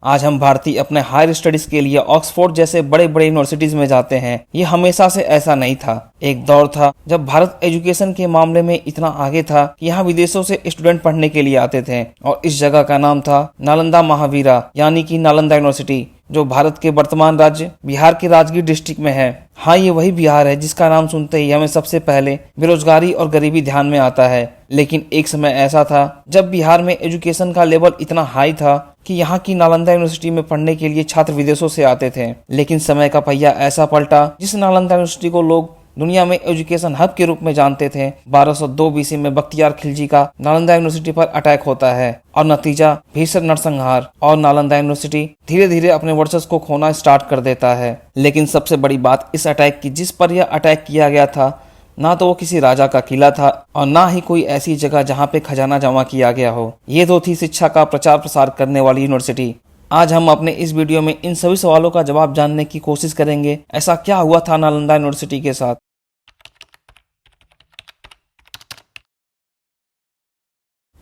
आज हम भारतीय अपने हायर स्टडीज के लिए ऑक्सफोर्ड जैसे बड़े बड़े यूनिवर्सिटीज में जाते हैं। ये हमेशा से ऐसा नहीं था। एक दौर था जब भारत एजुकेशन के मामले में इतना आगे था कि यहाँ विदेशों से स्टूडेंट पढ़ने के लिए आते थे और इस जगह का नाम था नालंदा महावीरा यानी कि नालंदा यूनिवर्सिटी, जो भारत के वर्तमान राज्य बिहार के राजगीर डिस्ट्रिक्ट में है। हाँ, ये वही बिहार है जिसका नाम सुनते ही हमें सबसे पहले बेरोजगारी और गरीबी ध्यान में आता है। लेकिन एक समय ऐसा था जब बिहार में एजुकेशन का लेवल इतना हाई था कि यहाँ की नालंदा यूनिवर्सिटी में पढ़ने के लिए छात्र विदेशों से आते थे। लेकिन समय का पहिया ऐसा पलटा जिस नालंदा यूनिवर्सिटी को लोग दुनिया में एजुकेशन हब के रूप में जानते थे। 1202 बीसी में बख्तियार खिलजी का नालंदा यूनिवर्सिटी पर अटैक होता है और नतीजा भीषण नरसंहार, और नालंदा यूनिवर्सिटी धीरे धीरे अपने वर्चस्व को खोना स्टार्ट कर देता है। लेकिन सबसे बड़ी बात इस अटैक की, जिस पर यह अटैक किया गया था, ना तो वो किसी राजा का किला था और ना ही कोई ऐसी जगह जहाँ पे खजाना जमा किया गया हो। ये तो थी शिक्षा का प्रचार प्रसार करने वाली यूनिवर्सिटी। आज हम अपने इस वीडियो में इन सभी सवालों का जवाब जानने की कोशिश करेंगे। ऐसा क्या हुआ था नालंदा यूनिवर्सिटी के साथ।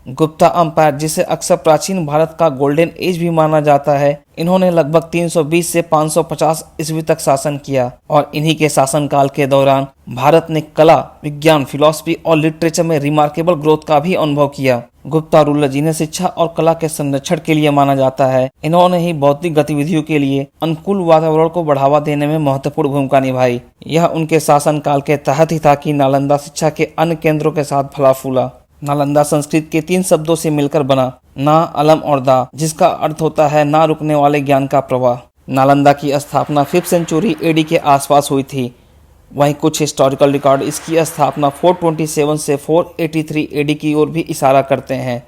गुप्ता अम्पायर, जिसे अक्सर प्राचीन भारत का गोल्डन एज भी माना जाता है, इन्होंने लगभग 320 से 550 ईस्वी तक शासन किया और इन्हीं के शासनकाल के दौरान भारत ने कला, विज्ञान, फिलॉसफी और लिटरेचर में रिमार्केबल ग्रोथ का भी अनुभव किया। गुप्ता रूलर, जिन्हें शिक्षा और कला के संरक्षण के लिए माना जाता है, इन्होंने ही बौद्धिक गतिविधियों के लिए अनुकूल वातावरण को बढ़ावा देने में महत्वपूर्ण भूमिका निभाई। यह उनके शासनकाल के तहत ही था कि नालंदा शिक्षा के अन्य केंद्रों के साथ फला फूला। नालंदा संस्कृत के 3 शब्दों से मिलकर बना, ना, अलम और दा, जिसका अर्थ होता है ना रुकने वाले ज्ञान का प्रवाह। नालंदा की स्थापना 5th सेंचुरी एडी के आसपास हुई थी। वहीं कुछ हिस्टोरिकल रिकॉर्ड इसकी स्थापना 427 से 483 एडी की ओर भी इशारा करते हैं।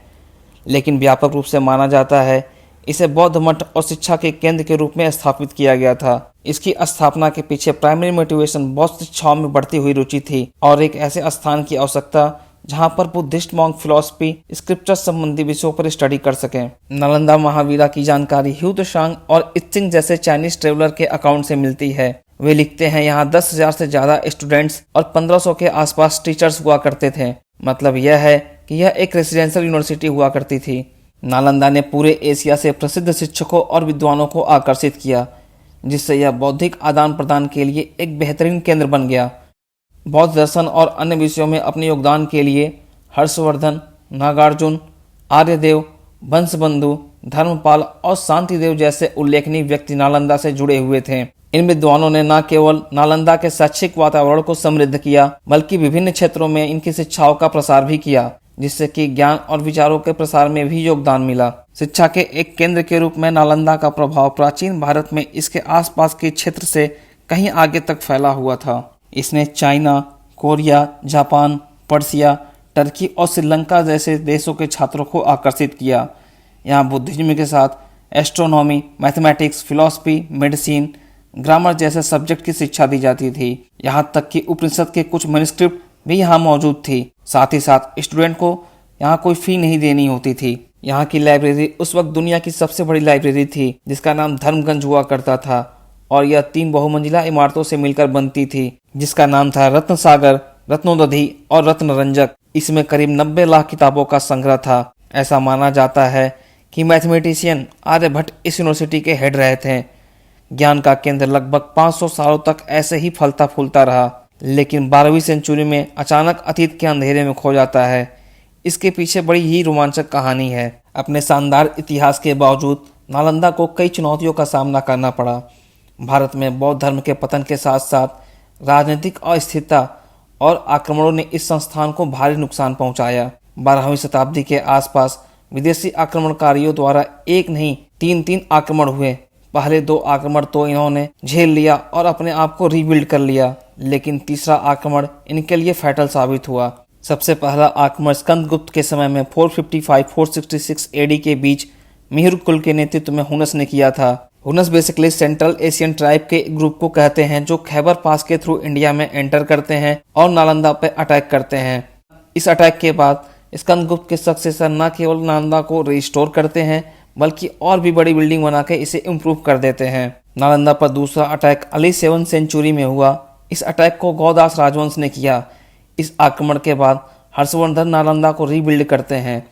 लेकिन व्यापक रूप से माना जाता है इसे बौद्ध मठ और शिक्षा के केंद्र के रूप में स्थापित किया गया था। इसकी स्थापना के पीछे प्राइमरी मोटिवेशन बौद्ध शिक्षाओं में बढ़ती हुई रुचि थी और एक ऐसे स्थान की आवश्यकता जहां पर बुद्धिस्ट मॉन्क फिलॉसफी, स्क्रिप्चर संबंधी विषयों पर स्टडी कर सकें। नालंदा महावीरा की जानकारी ह्यू त्सांग और इत्सिंग जैसे चाइनीज ट्रेवलर के अकाउंट से मिलती है। वे लिखते हैं यहाँ 10,000 से ज्यादा स्टूडेंट्स और 1500 के आसपास टीचर्स हुआ करते थे। मतलब यह है कि यह एक रेसिडेंशियल यूनिवर्सिटी हुआ करती थी। नालंदा ने पूरे एशिया से प्रसिद्ध शिक्षकों और विद्वानों को आकर्षित किया, जिससे यह बौद्धिक आदान प्रदान के लिए एक बेहतरीन केंद्र बन गया। बौद्ध दर्शन और अन्य विषयों में अपने योगदान के लिए हर्षवर्धन, नागार्जुन, आर्यदेव, वंशबंधु, धर्मपाल और शांतिदेव जैसे उल्लेखनीय व्यक्ति नालंदा से जुड़े हुए थे। इन विद्वानों ने न केवल नालंदा के शैक्षिक वातावरण को समृद्ध किया, बल्कि विभिन्न क्षेत्रों में इनकी शिक्षाओं का प्रसार भी किया, जिससे कि ज्ञान और विचारों के प्रसार में भी योगदान मिला। शिक्षा के एक केंद्र के रूप में नालंदा का प्रभाव प्राचीन भारत में इसके आसपास के क्षेत्र से कहीं आगे तक फैला हुआ था। इसने China, Korea, Japan, Persia, Turkey और श्रीलंका जैसे देशों के छात्रों को आकर्षित किया। यहाँ बुद्धिज्म के साथ astronomy, mathematics, philosophy, medicine, grammar जैसे सब्जेक्ट की शिक्षा दी जाती थी। यहाँ तक कि उपनिषद के कुछ मैन्युस्क्रिप्ट भी यहाँ मौजूद थी। साथ ही साथ स्टूडेंट को यहाँ कोई फी नहीं देनी होती थी। यहाँ की लाइब्रेरी उस वक्त दुनिया की सबसे बड़ी लाइब्रेरी थी, जिसका नाम धर्मगंज हुआ करता था और यह 3 बहुमंजिला इमारतों से मिलकर बनती थी, जिसका नाम था रत्न सागर, रत्नोदधि और रत्नरंजक। इसमें करीब 90 लाख किताबों का संग्रह था। ऐसा माना जाता है कि मैथमेटिशियन आर्यभट्ट इस यूनिवर्सिटी के हेड रहे थे। ज्ञान का केंद्र लगभग 500 सालों तक ऐसे ही फलता फूलता रहा, लेकिन 12वीं सेंचुरी में अचानक अतीत के अंधेरे में खो जाता है। इसके पीछे बड़ी ही रोमांचक कहानी है। अपने शानदार इतिहास के बावजूद नालंदा को कई चुनौतियों का सामना करना पड़ा। भारत में बौद्ध धर्म के पतन के साथ साथ राजनीतिक अस्थिरता और आक्रमणों ने इस संस्थान को भारी नुकसान पहुंचाया। 12वीं शताब्दी के आसपास विदेशी आक्रमणकारियों द्वारा एक नहीं 3 आक्रमण हुए। पहले 2 आक्रमण तो इन्होंने झेल लिया और अपने आप को रीबिल्ड कर लिया, लेकिन तीसरा आक्रमण इनके लिए फैटल साबित हुआ। सबसे पहला आक्रमण स्कंदगुप्त के समय में 455-466 एडी के बीच मिहिर कुल के नेतृत्व में हुनस ने किया था। हुनस बेसिकली सेंट्रल एशियन ट्राइब के ग्रुप को कहते हैं जो खैबर पास के थ्रू इंडिया में एंटर करते हैं और नालंदा पर अटैक करते हैं। इस अटैक के बाद स्कंदगुप्त के सक्सेसर न केवल नालंदा को रिस्टोर करते हैं, बल्कि और भी बड़ी बिल्डिंग बना के इसे इम्प्रूव कर देते हैं। नालंदा पर दूसरा अटैक अर्ली 7th सेंचुरी में हुआ। इस अटैक को गौदास राजवंश ने किया। इस आक्रमण के बाद हर्षवर्धन नालंदा को रीबिल्ड करते हैं।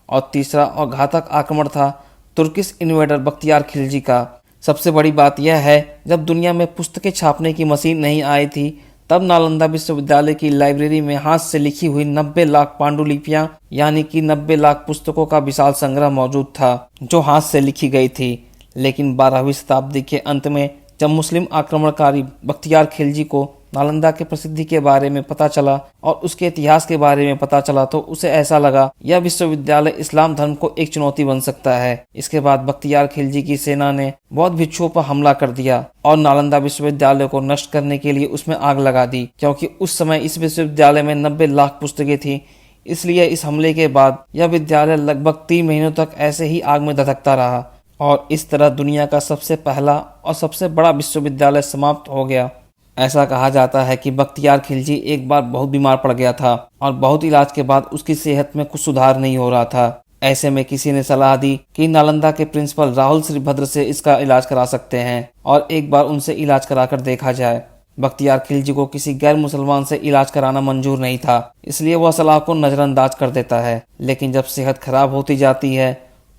और तीसरा और घातक आक्रमण था तुर्किश इन्वेडर बख्तियार खिलजी का। सबसे बड़ी बात यह है, जब दुनिया में पुस्तकें छापने की मशीन नहीं आई थी, तब नालंदा विश्वविद्यालय की लाइब्रेरी में हाथ से लिखी हुई 90 लाख पांडुलिपियां यानी कि 90 लाख पुस्तकों का विशाल संग्रह मौजूद था, जो हाथ से लिखी गई थी। लेकिन 12वीं शताब्दी के अंत में जब मुस्लिम आक्रमणकारी बख्तियार खिलजी को नालंदा के प्रसिद्धि के बारे में पता चला और उसके इतिहास के बारे में पता चला, तो उसे ऐसा लगा यह विश्वविद्यालय इस्लाम धर्म को एक चुनौती बन सकता है। इसके बाद बख्तियार खिलजी की सेना ने बौद्ध भिक्षुओं पर हमला कर दिया और नालंदा विश्वविद्यालय को नष्ट करने के लिए उसमें आग लगा दी। क्योंकि उस समय इस विश्वविद्यालय में 90 लाख पुस्तकें थी, इसलिए इस हमले के बाद यह विद्यालय लगभग 3 महीनों तक ऐसे ही आग में धधकता रहा और इस तरह दुनिया का सबसे पहला और सबसे बड़ा विश्वविद्यालय समाप्त हो गया। ऐसा कहा जाता है कि बख्तियार खिलजी एक बार बहुत बीमार पड़ गया था और बहुत इलाज के बाद उसकी सेहत में कुछ सुधार नहीं हो रहा था। ऐसे में किसी ने सलाह दी कि नालंदा के प्रिंसिपल राहुल श्रीभद्र से इसका इलाज करा सकते हैं और एक बार उनसे इलाज कराकर देखा जाए। बख्तियार खिलजी को किसी गैर मुसलमान से इलाज कराना मंजूर नहीं था, इसलिए वह सलाह को नजरअंदाज कर देता है। लेकिन जब सेहत खराब होती जाती है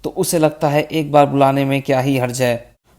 तो उसे लगता है एक बार बुलाने में क्या ही हर्ज है।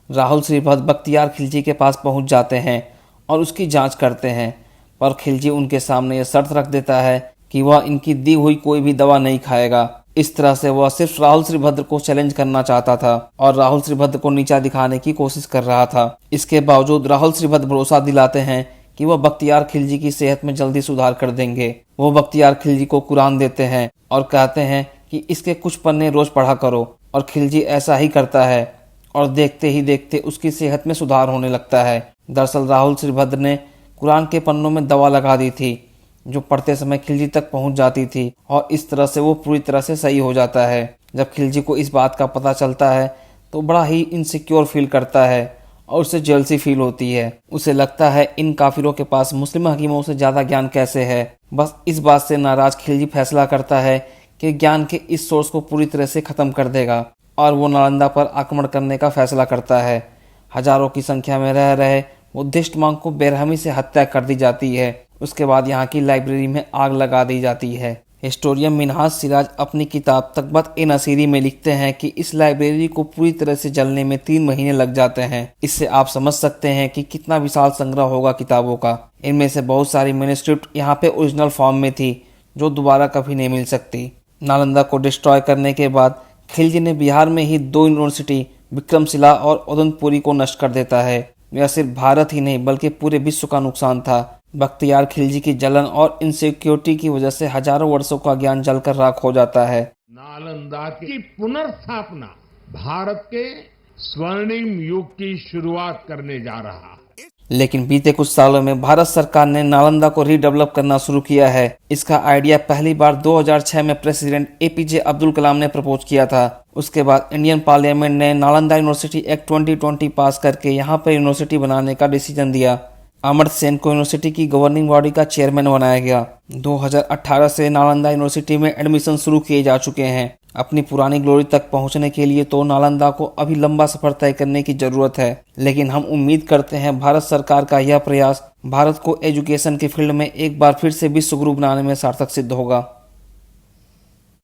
राहुल श्रीभद्र बख्तियार खिलजी के पास पहुंच जाते हैं और उसकी जांच करते हैं, पर खिलजी उनके सामने यह शर्त रख देता है कि वह इनकी दी हुई कोई भी दवा नहीं खाएगा। इस तरह से वह सिर्फ राहुल श्रीभद्र को चैलेंज करना चाहता था और राहुल श्रीभद्र को नीचा दिखाने की कोशिश कर रहा था। इसके बावजूद राहुल श्रीभद्र भरोसा दिलाते हैं कि वह बख्तियार खिलजी की सेहत में जल्दी सुधार कर देंगे। वो बख्तियार खिलजी को कुरान देते हैं और कहते हैं कि इसके कुछ पन्ने रोज पढ़ा करो, और खिलजी ऐसा ही करता है और देखते ही देखते उसकी सेहत में सुधार होने लगता है। दरअसल राहुल श्रीभद्र ने कुरान के पन्नों में दवा लगा दी थी, जो पढ़ते समय खिलजी तक पहुंच जाती थी और इस तरह से वो पूरी तरह से सही हो जाता है। जब खिलजी को इस बात का पता चलता है तो बड़ा ही इनसिक्योर फील करता है और उसे जेलसी फील होती है। उसे लगता है इन काफिरों के पास मुस्लिम हकीमों से ज्यादा ज्ञान कैसे है। बस इस बात से नाराज खिलजी फैसला करता है कि ज्ञान के इस सोर्स को पूरी तरह से खत्म कर देगा और वो नालंदा पर आक्रमण करने का फैसला करता है। हजारों की संख्या में रह रहे बुद्धिस्ट मॉन्क को बेरहमी से हत्या कर दी जाती है। उसके बाद यहाँ की लाइब्रेरी में आग लगा दी जाती है। हिस्टोरियन मिनहाज सिराज अपनी किताब तकबत-ए-नसीरी में लिखते हैं कि इस लाइब्रेरी को पूरी तरह से जलने में 3 महीने लग जाते हैं। इससे आप समझ सकते हैं कि कितना विशाल संग्रह होगा किताबों का। इनमें से बहुत सारी मैन्युस्क्रिप्ट यहाँ पे ओरिजिनल फॉर्म में थी, जो दोबारा कभी नहीं मिल सकती। नालंदा को डिस्ट्रॉय करने के बाद खिलजी ने बिहार में ही 2 यूनिवर्सिटी विक्रमशिला और उदनपुरी को नष्ट कर देता है। यह सिर्फ भारत ही नहीं बल्कि पूरे विश्व का नुकसान था। बख्तियार खिलजी की जलन और इनसिक्योरिटी की वजह से हजारों वर्षों का ज्ञान जलकर राख हो जाता है। नालंदा की पुनर्स्थापना भारत के स्वर्णिम युग की शुरुआत करने जा रहा है। लेकिन बीते कुछ सालों में भारत सरकार ने नालंदा को रीडेवलप करना शुरू किया है। इसका आइडिया पहली बार 2006 में प्रेसिडेंट एपीजे अब्दुल कलाम ने प्रपोज किया था। उसके बाद इंडियन पार्लियामेंट ने नालंदा यूनिवर्सिटी एक्ट 2020 पास करके यहाँ पर यूनिवर्सिटी बनाने का डिसीजन दिया। अमर्त्य सेन को यूनिवर्सिटी की गवर्निंग बॉडी का चेयरमैन बनाया गया। 2018 से नालंदा यूनिवर्सिटी में एडमिशन शुरू किए जा चुके हैं। अपनी पुरानी ग्लोरी तक पहुंचने के लिए तो नालंदा को अभी लंबा सफर तय करने की जरूरत है, लेकिन हम उम्मीद करते हैं भारत सरकार का यह प्रयास भारत को एजुकेशन के फील्ड में एक बार फिर से विश्व गुरु बनाने में सार्थक सिद्ध होगा।